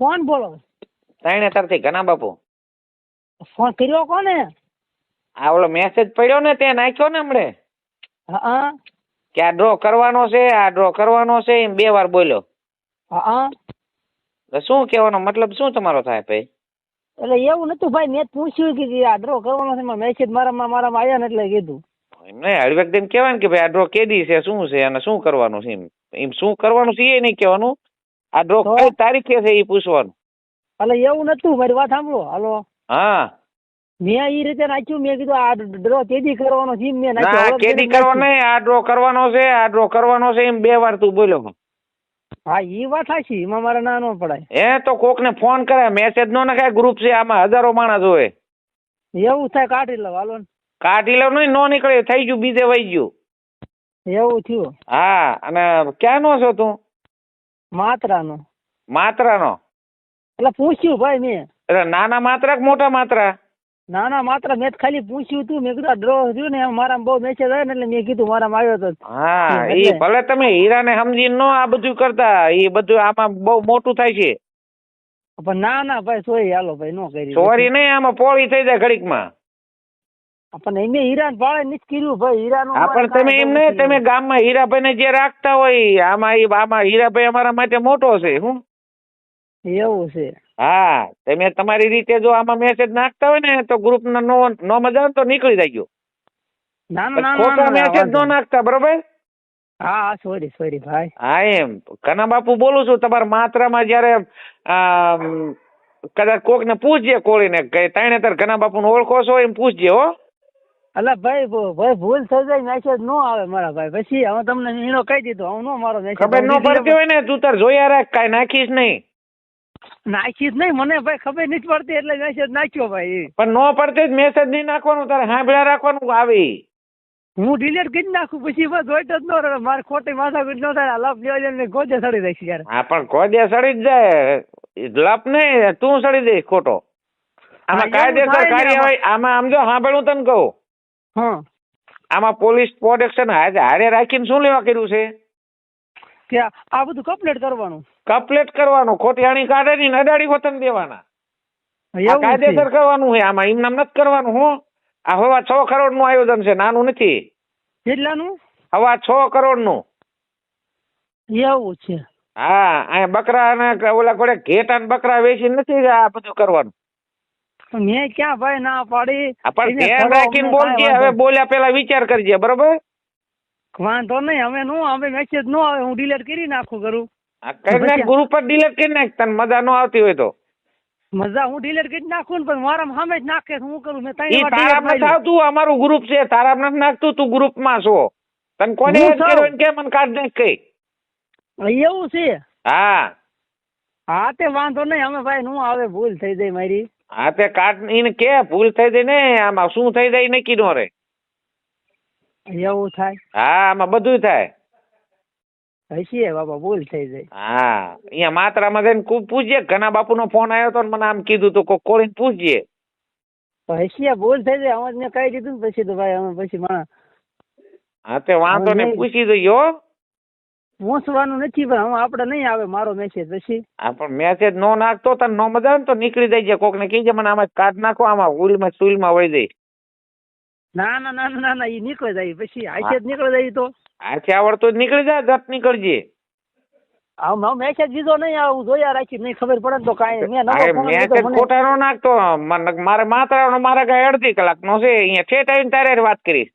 કોણ બોલો? તાણે તરથી ઘના બાપુ. ફોન કર્યો કોને? આ ઓલો મેસેજ પડ્યો ને તે નાખ્યો ને હમણે હા કે આ ડ્રો કરવાનો છે, આ ડ્રો કરવાનો છે, એમ 2 વાર બોલ્યો. હા તો શું કહેવાનો મતલબ શું તમારો થાય ભાઈ? એટલે એવું નતું ભાઈ, મેં પૂછ્યું કે આ ડ્રો કરવાનો છે, મેસેજ મારામાં આવ્યા ને એટલે કીધું. એમને હળવેક દિન કહેવાય ને કે ભાઈ આ ડ્રો કેદી છે, શું છે અને શું કરવાનું છે, એમ શું કરવાનું છે એ નહીં કહેવાનું. આ ડ્રો કઈ તારીખે છે એ પૂછવાનું. એટલે એવું નતું, મારી વાત સાંભળો. હાલો, હા મેં એ રીતે નાખ્યું, મેં કીધું આ ડ્રો કેદી કરવાનો છે મેં ના નાખ્યો. કેદી કરવાનો નહીં, આ ડ્રો કરવાનો છે, આ ડ્રો કરવાનો છે, એમ 2 વાર તું બોલ્યો. હા એ વાત સાચી, એમાં મારે ના ન પડાય. તો કોકને ફોન કરે, મેસેજ નો નખાય, ગ્રુપ છે આમાં 1000 માણસ હોય. એવું થાય, કાઢી લો. હાલો ને, કાઢી લો નહીં, નો નીકળે, થઈ ગયું, બીજે વહી ગયું. એવું થયું. હા અને ક્યાંનો છો તું? માત્રાનો. માત્રાનો? એટલે પૂછ્યું ભાઈ મેં. એટલે નાના માત્રા કે મોટા માત્રા? ના માત્ર મેં ખાલી પૂછ્યું તું. મેં કીધું ડ્રો થયું ને મારામાં બહુ મેસેજ આવ્યો ને એટલે મેં કીધું મારામાં આવ્યો તો. હા એ ભલે તમે હીરાને સમજીને નો આ બધું કરતા, એ બધું આમાં બહુ મોટું થાય છે. પણ ના ભાઈ સોરી, હાલો ભાઈ નો કરી. સોરી નહીં, આમાં પોળી થઈ જાય ઘડીકમાં. પણ એમ હીરા ભાડે નથી કર્યું ભાઈ. હીરાનું પણ તમે એમ નહીં, તમે ગામમાં હીરાભાઈને જે રાખતા હોય આમાં હીરાભાઈ અમારા માટે મોટો છે. હું એવું છે? હા તમે તમારી રીતે જો આમાં મેસેજ નાખતા હોય ને તો ગ્રુપ નો મજા આવે તો નીકળી જાય. ખોટા મેસેજ નો નાખતા, બરોબર? હા સોરી ભાઈ. હા એમ કના બાપુ બોલું છું. તમારા માત્રામાં જયારે કદાચ કોક ને પૂછજે, કોળીને કે તાણે તાર ઘના બાપુ ઓળખો છો એમ પૂછજે. હો અલા ભાઈ ભૂલ થઈ જાય, મેસેજ નો આવે મારા ભાઈ. પછી હવે તમને એનો કહી દીધો, હું નો મારો મેસેજ ખબર ન પડતી હોય ને તું તાર જોયા રાખ, કાંઈ નાખીશ નહીં. નાખીશ નહીં, મને ભાઈ ખબર નથી પડતી એટલે મેસેજ નાખ્યો ભાઈ. પણ નો પડતી જ મેસેજ નહીં નાખવાનું, તારે સાંભળ્યા રાખવાનું. આવી હું ડિલીટ કરી નાખું પછી બસ જોઈટ જ ન રહે. મારે ખોટી માથાકૂટ ન થાય. લપ લેવા ને ગોજે સડી દઈશ યાર. હા પણ ગોજે સડી જ જાય, લપ નહીં, તું સડી દઈશ ખોટો. આમાં કાયદેસર કાર્યવાહી, આમાં આમ જો સાંભળું તને કહું, આમાં પોલીસ પ્રોટેક્શન હારે રાખીને શું લેવા કર્યું છે કે આ બધું કમ્પ્લીટ કરવાનું. કમ્પ્લીટ કરવાનું, ખોટી આણી કાઢે ની અડાડી વતન દેવાના. કાયદેસર કરવાનું છે આમાં, એમ નામ નથી કરવાનું. હું આ હવા 6 કરોડ નું આયોજન છે, નાનું નથી. કેટલાનું? હવા 6 કરોડ નું. એવું છે? હા અહીંયા બકરા અને ઓલા કોડે ઘેટા ને બકરા વેચી નથી આ બધું કરવાનું. મેં ક્યાં ભાઈ ના પાડી. પણ ધ્યાન રાખીને બોલજે. હવે બોલ્યા પેલા વિચાર કરજે, બરોબર? વાંધો નહીં, હવે મેસેજ નો આવે હું ડિલીટ કરી નાખું કરું. કરી નાખ, ગ્રુપ પર ડિલીટ કરી નાખ, તને મજા નો આવતી હોય તો. મજા હું ડિલીટ કરી નાખું ને, પણ મારા સામે જ નાખે હું કરું? મેં તારા નથી આવતું, અમારું ગ્રુપ છે, તારા નથી નાખતું, તું ગ્રુપ માં છો. તને કોને કે મને કાઢ નાખ કઈ? એવું છે? હા તે વાંધો નહીં, અમે ભાઈ નું આવે, ભૂલ થઈ જાય મારી. હા તે કાઢ એને કે ભૂલ થઈ જાય ને, આમાં શું થઈ જાય નક્કી નો રે. એવું થાય? હા આમાં બધું થાય. હશે બાબા, ભૂલ થઈ જાય. હા અહીંયા માત્રામાં જઈને પૂછજે. ઘના બાપુ નો ફોન આવ્યો તો મને આમ કીધું તું, કોઈ કોળીને પૂછજે. હશે ભૂલ થઈ જાય. અમે મેં કહી દીધું ને પછી તો ભાઈ અમે પછી હા તે વાંધો ને પૂછી દઈએ. પૂછવાનું નથી પણ હવે આપડે નહીં આવે મારો મેસેજ પછી. હા પણ મેસેજ નો નાખતો તને નો મજા આવે ને તો નીકળી જાય. કોક ને કહીજે મને આમાં કાઢ નાખો, આમાં ઉલમાં સુલમાં વહી જાય. ના એ નીકળી જાય પછી. હાથે જ નીકળી જાય તો હાથે આવડતો જ નીકળી જાય, જટ નીકળજે. મેસેજ દીધો નહીં, આવું જોયા રાખી નહીં ખબર પડે તો કાંઈ. મેસેજ ખોટા નો નાખતો. મારે માત્ર મારા કઈ અડધી કલાક નો છે, અહીંયા ઠેઠ આવીને તારે વાત કરીશ.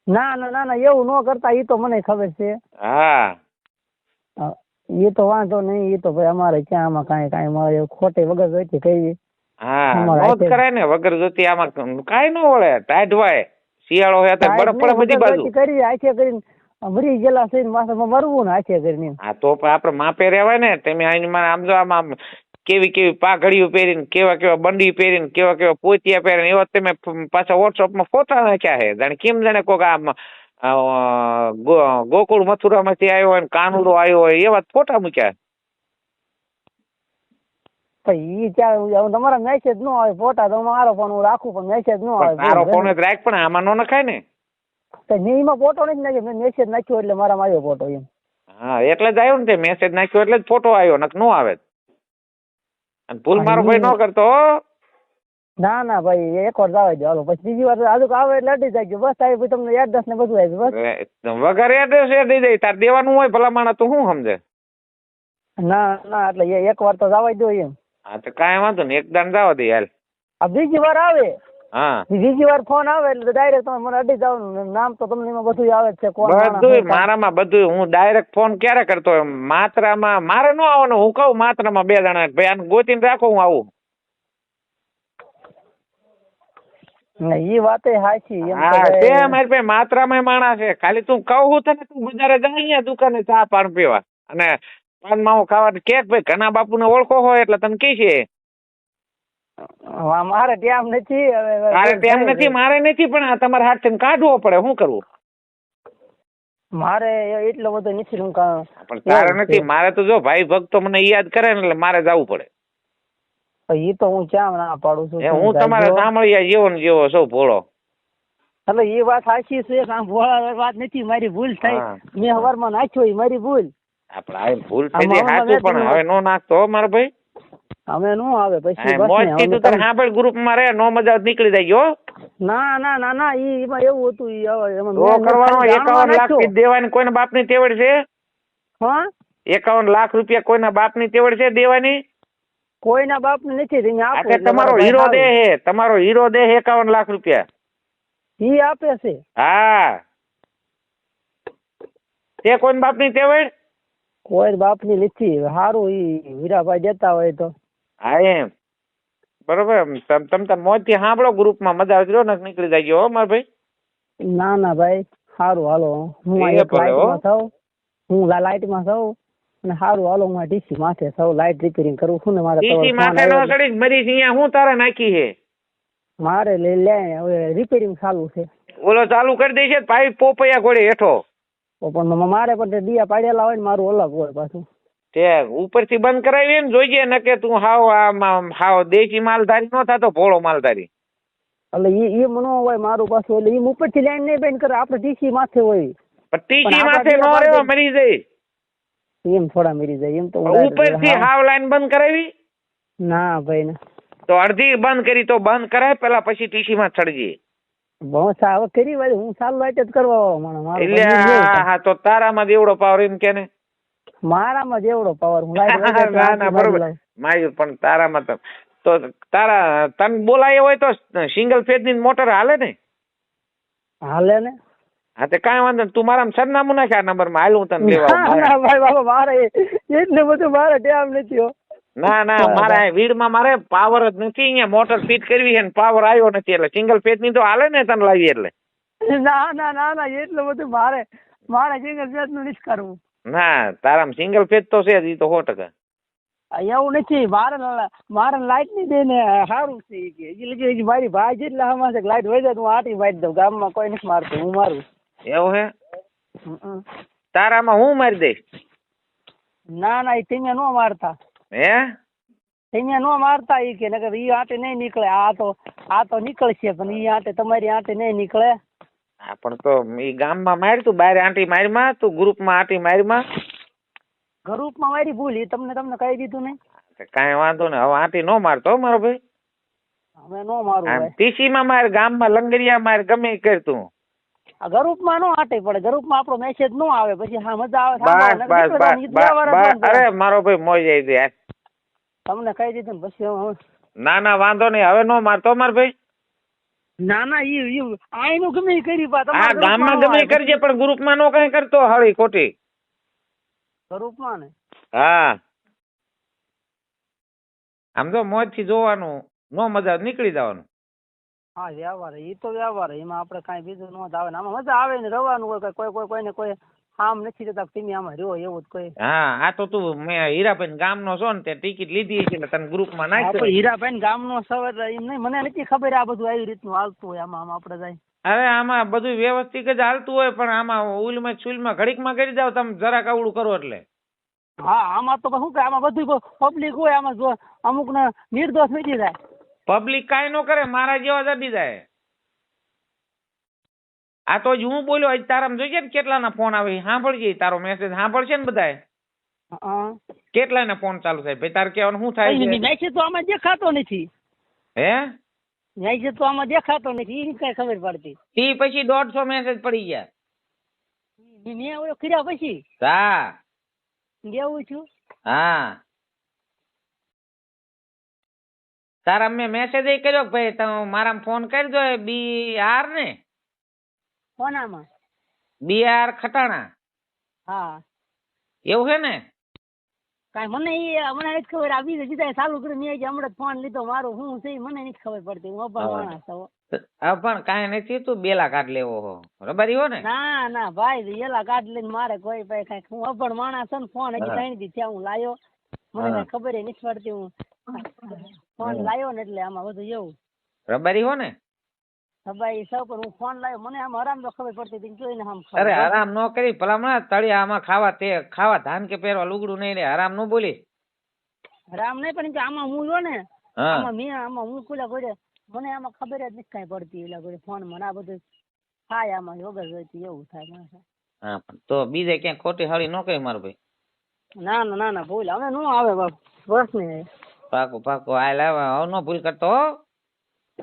ના એવું ન કરતા, એ તો મને ખબર છે. હા એ તો વાંધો નહીં, એ તો ભાઈ અમારે ક્યાં આમાં કાંઈ મારે ખોટી વગર જોઈતી કઈ. હા નો જ કરાય ને, વગર જોતી આમાં કાંઈ ન વળે. ટાઢવાય શિયાળો હે તો બરફ પડે બધી બાજુ. કરી હાથે કરીને મરી ગયેલા છે, માથામાં મરવું ને હાથે કરીને. હા તો આપડે માપે રહેવાય ને. તમે આમ જો આમ કેવી પાઘડીઓ પહેરીને, કેવા બંડી પહેરીને, કેવા પોતિયા પહેરીને, એવા તમે પાછા વોટ્સઅપમાં ફોટા નાખ્યા છે. જાણે કેમ જાણે કોક આમ ગોકુળ મથુરામાંથી આવ્યો હોય, કાનુડો આવ્યો હોય, એવા ફોટા મૂક્યા. તમારા મેસેજ નો આવે, ફોટા તો મારો ફોન રાખું પણ મેસેજ નો આવે. મારો ફોન જ રાખ, પણ આમાં નો નખાય ને. એમાં ફોટો નથી નાખ્યો, મેં મેસેજ નાખ્યો એટલે મારામાં આવ્યો ફોટો એમ. હા એટલે જ આવ્યો ને, મેસેજ નાખ્યો એટલે જ ફોટો આવ્યો, નક નો આવે. અને ભૂલ મારો ભાઈ ન કરતો હો. ના ના ભાઈ એક વાર જવા દો હાલો, પછી બીજી વાર આજુ આવે એટલે અડી જાય બસ. આવી તમને એડ્રેસ ને બધું આવી બસ. વગર એડ્રેસ એ દઈ દઈ તાર દેવાનું હોય ભલા માણસ તો શું સમજે. ના ના એટલે એક વાર તો જવા દો એમ. હા તો કાંઈ વાંધો નહીં, એક દાન જવા દે હાલ. આ બીજી વાર આવે, હા બીજી વાર ફોન આવે એટલે ડાયરેક્ટ તમે મને અડી જવાનું. નામ તો તમને એમાં બધું આવે જ છે. બધું મારામાં બધું. હું ડાયરેક્ટ ફોન ક્યારે કરતો માત્રામાં મારે ન આવવાનું. હું કહું માત્રામાં 2 જણા ભાઈ આને ગોતીને રાખો હું આવું. એ વાત સાચી. તે મારી પાસે માત્રામાં માણસ છે. ખાલી તું કહું તને તું બજારે જા અહીંયા દુકાને ચા પાન પીવા અને પાન માવો ખાવા કે ભાઈ ઘણા બાપુ ને ઓળખો હોય એટલે તને કી છે. મારે ટાઈમ નથી. તારે ટાઈમ નથી, મારે નથી, પણ આ તમારે હાથ થઈને કાઢવો પડે. શું કરવું? મારે એટલો બધો નથી. પણ તારે નથી. મારે તો જો ભાઈ ભક્તો મને યાદ કરે ને એટલે મારે જવું પડે. એ તો હું ક્યાં ના પાડું છું. હું તમારે સાંભળ્યા જેવો ને જેવો સૌ ભોળો. એટલે એ વાત સાચી છે. ભોળા વાત નથી, મારી ભૂલ થઈ. મેં હવારમાં નાખ્યો એ મારી ભૂલ. આપણે આ ભૂલ થઈ ગઈ સાચું, પણ હવે નો નાખતો મારો ભાઈ. હવે નો આવે પછી મોજ થી તું તારે સાંભળ ગ્રુપ માં રહે, નો મજા નીકળી જાય ગયો. ના ના ના ના એમાં એવું હતું. કરવાનો 51 લાખ દેવાની કોઈના બાપ ની તેવડ છે? હા 51 લાખ રૂપિયા કોઈના બાપ ની તેવડ છે દેવાની? કોઈના બાપ ને નથી. તમારો હીરો દે હે, તમારો હીરો દે 51 લાખ રૂપિયા ઈ આપે છે. હા તે કોઈના બાપ ની તેવડ? કોઈ બાપ ની નથી. સારું ઈ વીરાભાઈ દેતા હોય તો. હા એમ બરોબર. તમ મોજ થી સાંભળો ગ્રુપ માં, મજા આવતી ને નીકળી જાય ગયો મારા ભાઈ. ના ના ભાઈ સારું હાલો. હું લાઈટમાં છું, હું લાઈટમાં છું અને સારું હાલો. હું ડીસી માથે છું, લાઈટ રિપેરિંગ કરું છું ને. મારે ડીસી માથે નો ચડી મરી અહીંયા હું તારે નાખી છે. મારે લે હવે રિપેરિંગ ચાલુ છે. ઓલો ચાલુ કરી દે છે પાઇપ પોપૈયા ઘોડે હેઠો. પણ મારે પણ દિયા પાડેલા હોય ને મારું અલગ હોય પાછું. તે ઉપરથી બંધ કરાવી ને જોઈએ ને કે તું હાવ દેશી માલધારી નો થતો, ભોળો માલધારી. એટલે એ મને હોય મારું પાછું. એટલે એ ઉપરથી લાઈન નહીં બંધ કરે, આપણે ટીસી માથે હોય. પણ ટીસી માથે નો રહ્યો મરી જાય. એમ થોડા મરી જાય એમ તો. ઉપરથી હાવ લાઈન બંધ કરાવી? ના ભાઈ ના. તો અડધી બંધ કરી તો બંધ કરાય પેલા, પછી ટીસી માં ચડજે. બહુ સાવ કરી વાળી. હું ચાલુ લાઈટ જ કરવા વાળો માણસ. હા તો તારામાં જેવડો પાવર એમ કે ને? મારામાં જેવડો પાવર. ના ના બરોબર માર્યું, પણ તારામાં તો તારા તને બોલાય હોય તો સિંગલ ફેઝ ની મોટર હાલે ને? હાલે ને. હા તે કાંઈ વાંધો. તું મારા સરનામું નાખે આ નંબર માં, હાલ હું તને લેવા. ભાઈ બાબા મારે એટલે બધું મારે ટાઈમ નથી. ના ના મારે વીડમાં મારે પાવર જ નથી. અહીંયા મોટર ફિટ કરવી છે ને પાવર આવ્યો નથી, એટલે સિંગલ ફેઝ ની તો હાલે ને તને લાવી એટલે. ના ના ના ના એટલું બધું મારે સિંગલ ફેઝ નું નથી કરવું. ના તારામાં સિંગલ ફેઝ તો છે જ, ઈ તો 100%. એવું નથી. મારે લાઈટ ની દે ને સારું છે. મારી ભાઈ જેટલા હમણાં છે લાઈટ હોય જાય હું આટી મારી દઉં. ગામમાં કોઈ નથી મારતું, હું મારું. એવું હે? તારામાં હું મારી દઈશ. ના ના એ તમે નો મારતા. હે તમે નો મારતા ઈ કે નકર ઈ આટે નહીં નીકળે. આ તો નીકળશે પણ ઈ આટે તમારી આટે નહીં નીકળે. હા પણ તો ઈ ગામમાં માર, તું બહાર આંટી મારમાં, તું ગ્રુપમાં આંટી મારમાં. ગ્રુપમાં મારી ભૂલ, એ તમને કહી દીધું નહીં. કાંઈ વાંધો ને. હવે આંટી નો મારતો મારો ભાઈ. હવે નો મારું. ટીસી માં માર, ગામમાં લંગરિયા માર, ગમે એ કર તું. ગ્રુપમાં નો આટે પડે. ગ્રુપમાં આપણો મેસેજ નો આવે પછી. હા મજા આવે. અરે મારો ભાઈ મોજ આવી જાય. તમને કહી દીધું ને પછી. ના ના વાંધો નહીં. હવે નો મારતો માર ભાઈ. ના ના આઈનું ગમે કરી. હા ગામમાં ગમે કરજે, પણ ગ્રુપમાં નો કઈ કરતો હળી ખોટી. ગ્રુપમાં ને? હા આમ તો મોજ થી જોવાનું, નો મજા નીકળી જવાનું. હા વ્યવહાર એ તો વ્યવહાર. એમાં આપણે કઈ બીજું નો આવે ને. આમાં મજા આવે ને રવાનું હોય. કોઈને કોઈ આમ નથી જતા તમે આમાં રહ્યો એવું જ કોઈ. હા આ તો તું મેં હીરાભાઈ ગામનો છો ને તે ટિકિટ લીધી છે એટલે તને ગ્રુપમાં નાખ્યો. હીરાભાઈ ગામનો છો એટલે એમ નહીં, મને નથી ખબર આ બધું આવી રીતનું હાલતું હોય. આમાં આપણે જાય. અરે આમાં બધું વ્યવસ્થિત જ હાલતું હોય, પણ આમાં ઉલમાં ચુલમાં ઘડીકમાં કરી જાવ તમે જરાક આવડું કરો એટલે. હા આમાં તો શું કે આમાં બધું પબ્લિક હોય. આમાં જો અમુક ને નિર્દોષ મીટી જાય. પબ્લિક કાંઈ ન કરે, મારા જેવા જડી જાય. આ તો જ હું બોલ્યો આજ તારામાં જોઈએ ને કેટલાના ફોન આવે. સાંભળજે તારો મેસેજ સાંભળશે ને બધાય. હા કેટલાને ફોન ચાલુ થાય ભાઈ તારે કહેવાનું શું થાય છે મેસેજ તો આમાં દેખાતો નથી. હે મેસેજ તો આમાં દેખાતો નથી એ કઈ ખબર પડતી. ઈ પછી 150 મેસેજ પડી ગયા. મેં ઓલો કર્યા પછી હા દેવું છું. હા તારા મેં મેસેજ કર્યો કે ભાઈ તમે મારા ફોન કરજો BR ને કોનામાં? BR ખટાણા હા એવું છે ને? કાંઈ મને જ ખબર આવી સીધા ચાલુ કરી મેં હમણાં ફોન લીધો મારો હું છે મને નથી ખબર પડતી. હું પણ માણસ છું. પણ કાંઈ નથી તું બેલા કાઢ લેવો હો રબારી હો ને? ના ના ભાઈ એલા કાઢ લઈને મારે કોઈ ભાઈ કઈ હું અભણ માણસ છું ને ફોન હજી 3 દી થયા હું લાયો મને કઈ ખબર નથી પડતી. હું ફોન લાયો ને એટલે આમાં બધું એવું રબારી હો ને? ભાઈ સૌ પણ હું ફોન લાયો મને આમ આરામ તો ખબર પડતી હતી જોઈને આમ અરે આરામ ન કરી ભલામણ તળિયા આમાં ખાવા ધાન કે પહેરવા લુગડું નહીં રે આરામ ન બોલી રામ નહીં પણ આમાં હું જો ને આમાં હું ખુલ્લા ગોડે મને આમાં ખબર જ નથી કઈ પડતી એલા ગોડે ફોન માં આ બધું થાય આમાં વગર જોઈતી એવું થાય માણસ. હા તો બીજે ક્યાંક ખોટી હળી ન કરી મારો ભાઈ. ના ના ના ના ભૂલ હવે નો આવે બસ ને પાકું હાલ આવે હવે નો ભૂલ કરતો હો.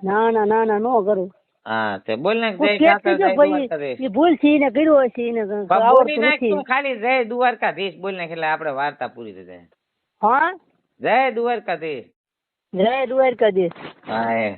ના ના ના ના નો કરું. હા તે બોલ ને ભૂલ છે ને કર્યું હશે એને આવડતું નથી. ખાલી જય દ્વારકાધીશ બોલ ને એટલે આપણે વાર્તા પૂરી થઈ જાય. હા જય દ્વારકાધીશ. જય દ્વારકાધીશ. હા